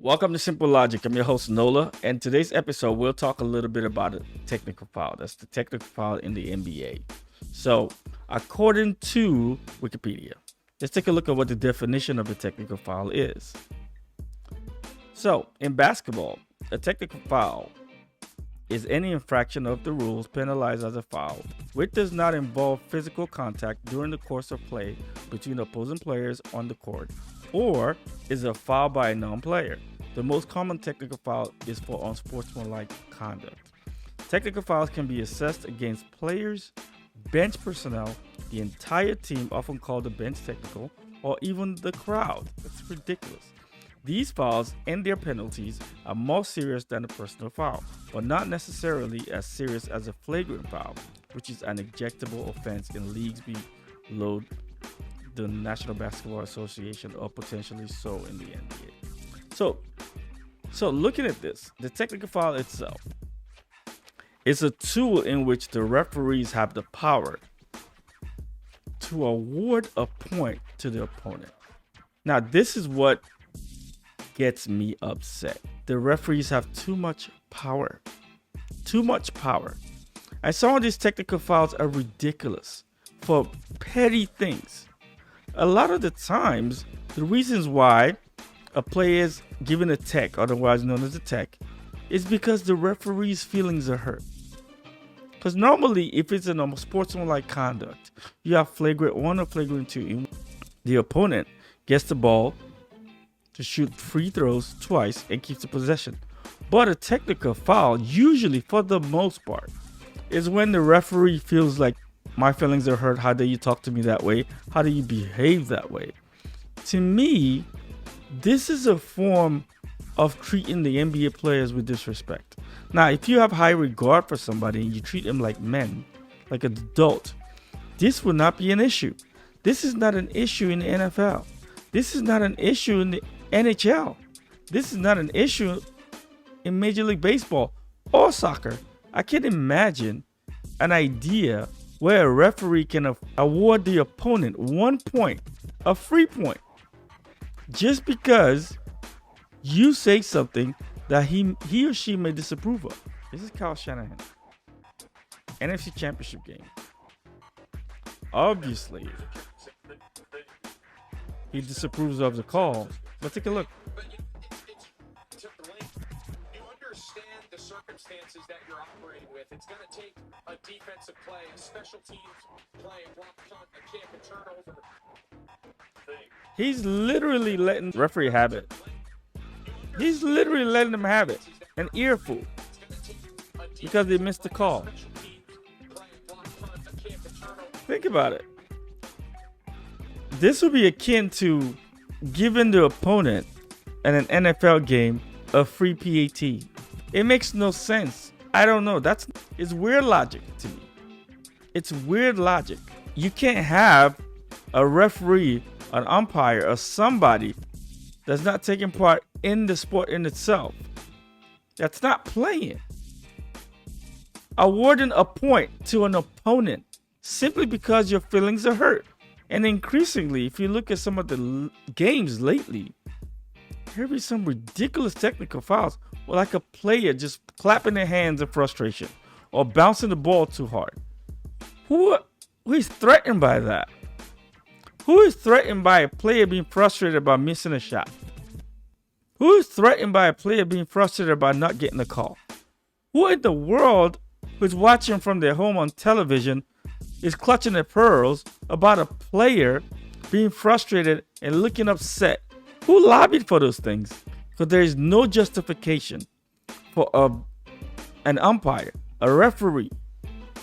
Welcome to Simple Logic. I'm your host Nola, and today's episode we'll talk a little bit about a technical foul. That's the technical foul in the NBA. So, according to Wikipedia, let's take a look at what the definition of a technical foul is. So, in basketball, a technical foul is any infraction of the rules penalized as a foul, which does not involve physical contact during the course of play between opposing players on the court, or is a foul by a non-player. The most common technical foul is for unsportsmanlike conduct. Technical fouls can be assessed against players, bench personnel, the entire team, often called the bench technical, or even the crowd. It's ridiculous. These fouls and their penalties are more serious than a personal foul, but not necessarily as serious as a flagrant foul, which is an ejectable offense in leagues below the National Basketball Association or potentially so in the NBA. So looking at this, the technical foul itself is a tool in which the referees have the power to award a point to the opponent. Now, this is what gets me upset. The referees have too much power. Too much power. And some of these technical fouls are ridiculous for petty things. A lot of the times, the reasons why a player is given a tech, otherwise known as a tech, is because the referee's feelings are hurt. Because normally, if it's a sportsmanlike conduct, you have flagrant 1 or flagrant 2. The opponent gets the ball to shoot free throws twice and keeps the possession. But a technical foul, usually for the most part, is when the referee feels like, my feelings are hurt. How dare you talk to me that way? How do you behave that way? To me, this is a form of treating the NBA players with disrespect. Now, if you have high regard for somebody and you treat them like men, like an adult, this will not be an issue. This is not an issue in the NFL. This is not an issue in the NHL. This is not an issue in Major League Baseball or soccer. I can imagine an idea where a referee can award the opponent 1 point, a free point, just because you say something that he or she may disapprove of. This is Kyle Shanahan. NFC Championship game. Obviously, he disapproves of the call. Let's take a look. Understand the circumstances that you're operating with. It's going to take a defensive play, a special teams play, a block punt, a kick, a turnover. He's literally letting the referee have it. He's literally letting them have it. An earful. Because they missed the call. Think about it. This would be akin to giving the opponent in an NFL game a free PAT. It makes no sense. I don't know. It's weird logic to me. It's weird logic. You can't have a referee, an umpire, or somebody that's not taking part in the sport in itself, that's not playing, awarding a point to an opponent simply because your feelings are hurt. And increasingly, if you look at some of the games lately, there be some ridiculous technical fouls, or like a player just clapping their hands in frustration or bouncing the ball too hard. Who is threatened by that? Who is threatened by a player being frustrated by missing a shot? Who is threatened by a player being frustrated by not getting a call? Who in the world who's watching from their home on television is clutching their pearls about a player being frustrated and looking upset? Who lobbied for those things? Because there is no justification for an umpire, a referee,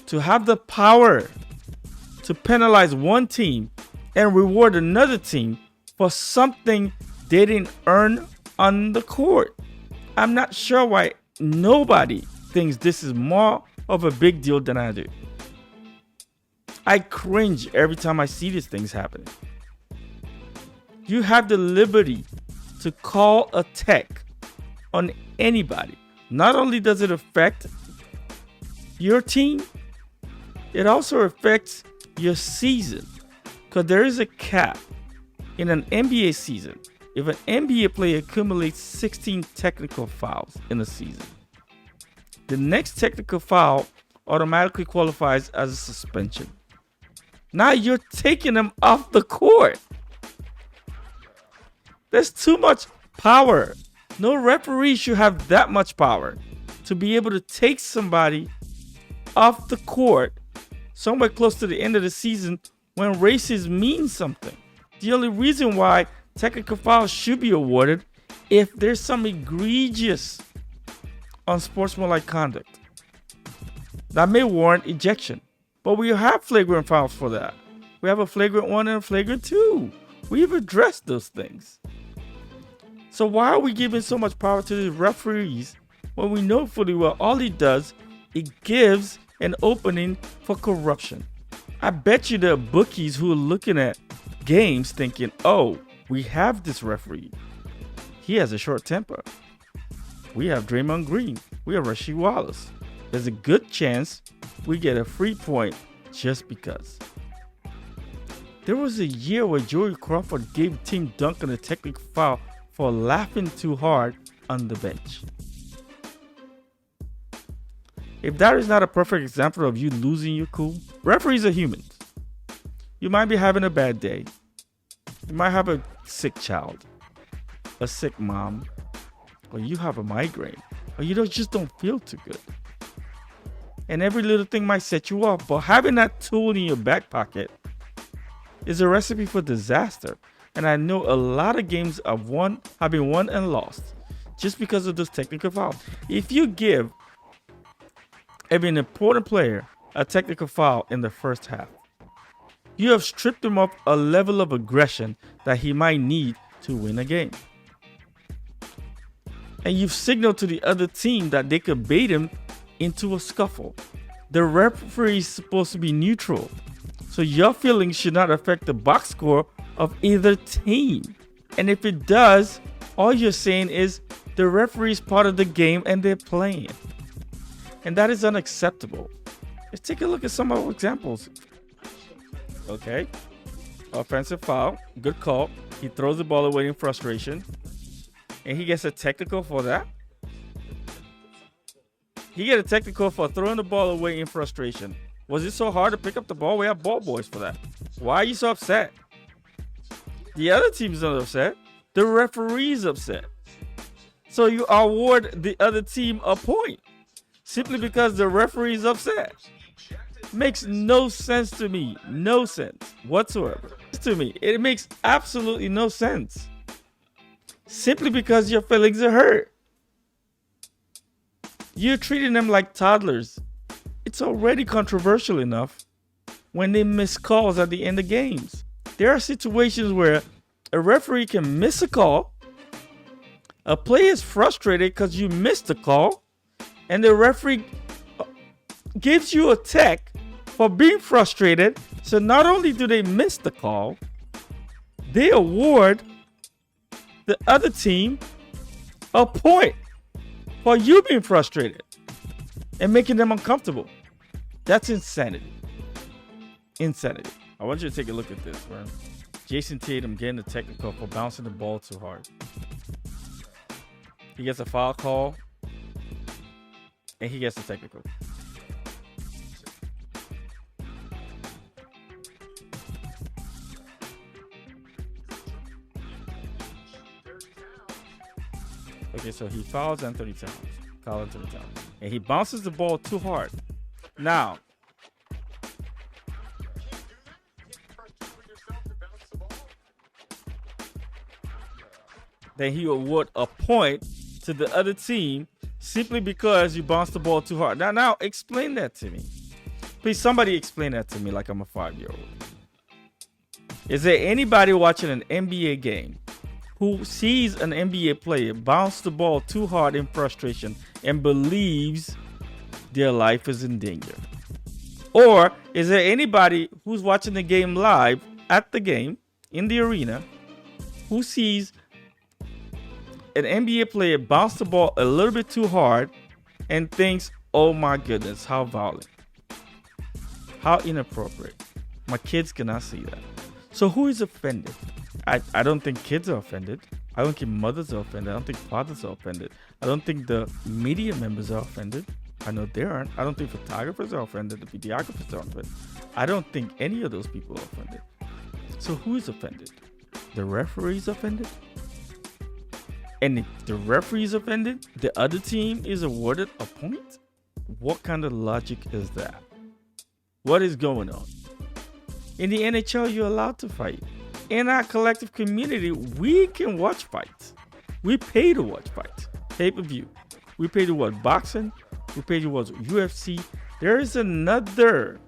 to have the power to penalize one team and reward another team for something they didn't earn on the court. I'm not sure why nobody thinks this is more of a big deal than I do. I cringe every time I see these things happening. You have the liberty to call a tech on anybody. Not only does it affect your team, it also affects your season. Because there is a cap in an NBA season. if an NBA player accumulates 16 technical fouls in a season, the next technical foul automatically qualifies as a suspension. Now you're taking them off the court. There's too much power. No referee should have that much power to be able to take somebody off the court somewhere close to the end of the season when races mean something. The only reason why technical fouls should be awarded if there's some egregious unsportsmanlike conduct that may warrant ejection. But we have flagrant fouls for that. We have a flagrant 1 and a flagrant 2. We've addressed those things. So why are we giving so much power to the referees when we know fully well all he does, it gives an opening for corruption? I bet you there are bookies who are looking at games thinking, oh, we have this referee. He has a short temper. We have Draymond Green. We have Rasheed Wallace. There's a good chance we get a free point just because. There was a year where Joey Crawford gave Tim Duncan a technical foul for laughing too hard on the bench. If that is not a perfect example of you losing your cool, referees are humans. You might be having a bad day. You might have a sick child, a sick mom, or you have a migraine, or you just don't feel too good. And every little thing might set you off, but having that tool in your back pocket is a recipe for disaster. And I know a lot of games have been won and lost just because of those technical fouls. If you give every important player a technical foul in the first half, you have stripped him of a level of aggression that he might need to win a game. And you've signaled to the other team that they could bait him into a scuffle. The referee is supposed to be neutral, so your feelings should not affect the box score of either team. And if it does, all you're saying is the referee is part of the game and they're playing. And that is unacceptable. Let's take a look at some of our examples. Okay. Offensive foul. Good call. He throws the ball away in frustration. And he gets a technical for that. He gets a technical for throwing the ball away in frustration. Was it so hard to pick up the ball? We have ball boys for that. Why are you so upset? The other team's not upset. The referee's upset. So you award the other team a point simply because the referee's upset. Makes no sense to me. No sense whatsoever. To me, it makes absolutely no sense. Simply because your feelings are hurt. You're treating them like toddlers. It's already controversial enough when they miss calls at the end of games. There are situations where a referee can miss a call, a player is frustrated because you missed the call, and the referee gives you a tech for being frustrated. So not only do they miss the call, they award the other team a point for you being frustrated and making them uncomfortable. That's insanity. Insanity. I want you to take a look at this, man. Jason Tatum getting a technical for bouncing the ball too hard. He gets a foul call, and he gets a technical. Okay, so he fouls Anthony Towns. Karl Anthony Towns. And he bounces the ball too hard. Now, then he award a point to the other team simply because you bounced the ball too hard. Now, explain that to me. Please, somebody explain that to me like I'm a 5-year-old. Is there anybody watching an NBA game who sees an NBA player bounce the ball too hard in frustration and believes their life is in danger? Or is there anybody who's watching the game live at the game in the arena who sees an NBA player bounce the ball a little bit too hard and thinks, oh my goodness, how violent, how inappropriate? My kids cannot see that. So who is offended? I don't think kids are offended. I don't think mothers are offended. I don't think fathers are offended. I don't think the media members are offended. I know they aren't. I don't think photographers are offended. The videographers are offended. I don't think any of those people are offended. So who is offended? The referee is offended? And if the referee is offended, the other team is awarded a point? What kind of logic is that? What is going on? In the NHL, you're allowed to fight. In our collective community, we can watch fights. We pay to watch fights. Pay-per-view. We pay to watch boxing. We pay to watch UFC. There is another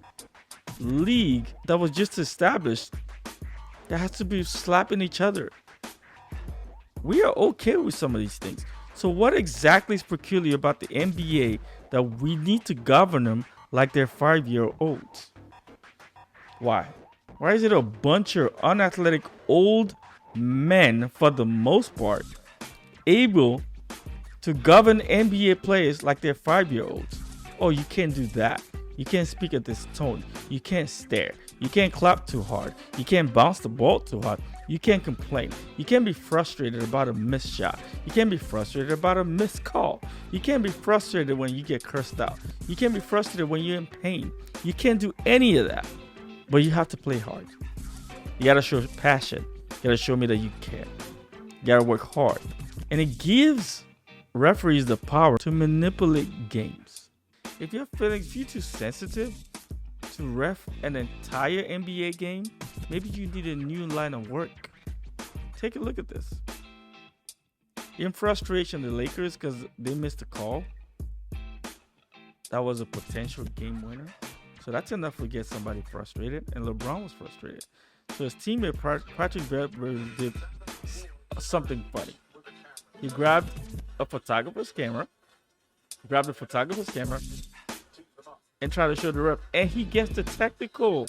league that was just established that has to be slapping each other. We are okay with some of these things. So what exactly is peculiar about the NBA that we need to govern them like they're 5-year-olds? Why? Why is it a bunch of unathletic old men, for the most part, able to govern NBA players like they're 5-year-olds? Oh, you can't do that. You can't speak at this tone. You can't stare. You can't clap too hard. You can't bounce the ball too hard. You can't complain. You can't be frustrated about a missed shot. You can't be frustrated about a missed call. You can't be frustrated when you get cursed out. You can't be frustrated when you're in pain. You can't do any of that. But you have to play hard. You gotta show passion. You gotta show me that you care. You gotta work hard. And it gives referees the power to manipulate games. If you're too sensitive to ref an entire NBA game, maybe you need a new line of work. Take a look at this. In frustration, the Lakers, because they missed a call, that was a potential game winner. So that's enough to get somebody frustrated, and LeBron was frustrated. So his teammate Patrick Beverley did something funny. He grabbed the photographer's camera, and tried to show the ref, and he gets the technical.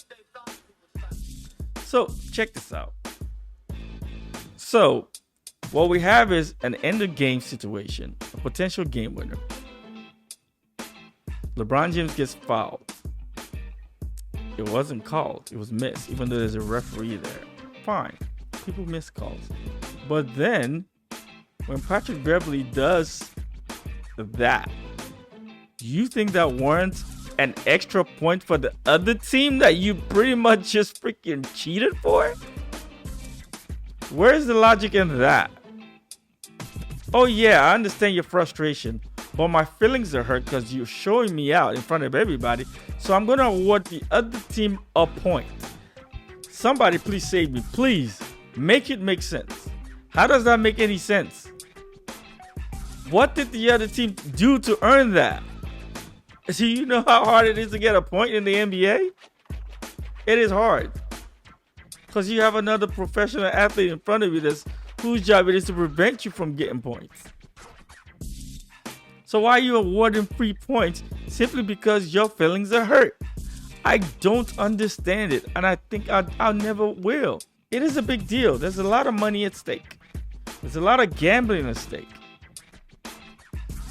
So check this out. So what we have is an end of game situation, a potential game winner. LeBron James gets fouled. It wasn't called. It was missed, even though there's a referee there. Fine. People miss calls. But then, when Patrick Beverley does that, you think that warrants an extra point for the other team that you pretty much just freaking cheated for? Where's the logic in that? Oh yeah, I understand your frustration, but my feelings are hurt because you're showing me out in front of everybody, so I'm gonna award the other team a point. Somebody please save me. Please make it make sense. How does that make any sense? What did the other team do to earn that? So you know how hard it is to get a point in the NBA? It is hard. Because you have another professional athlete in front of you whose job it is to prevent you from getting points. So why are you awarding free points simply because your feelings are hurt? I don't understand it, and I think I never will. It is a big deal. There's a lot of money at stake. There's a lot of gambling at stake.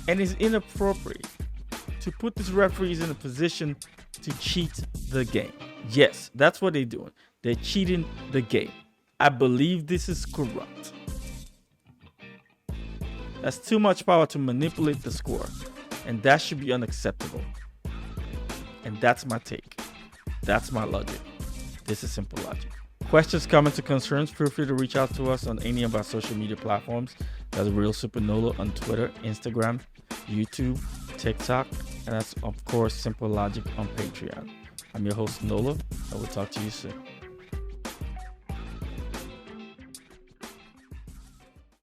And it's inappropriate to put these referees in a position to cheat the game. Yes, that's what they're doing. They're cheating the game. I believe this is corrupt. That's too much power to manipulate the score, and that should be unacceptable. And that's my take. That's my logic. This is simple logic. Questions, comments, or concerns, feel free to reach out to us on any of our social media platforms. That's Real Super Nola on Twitter, Instagram, YouTube, TikTok, and that's of course Simple Logic on Patreon. I'm your host Nola. I will talk to you soon.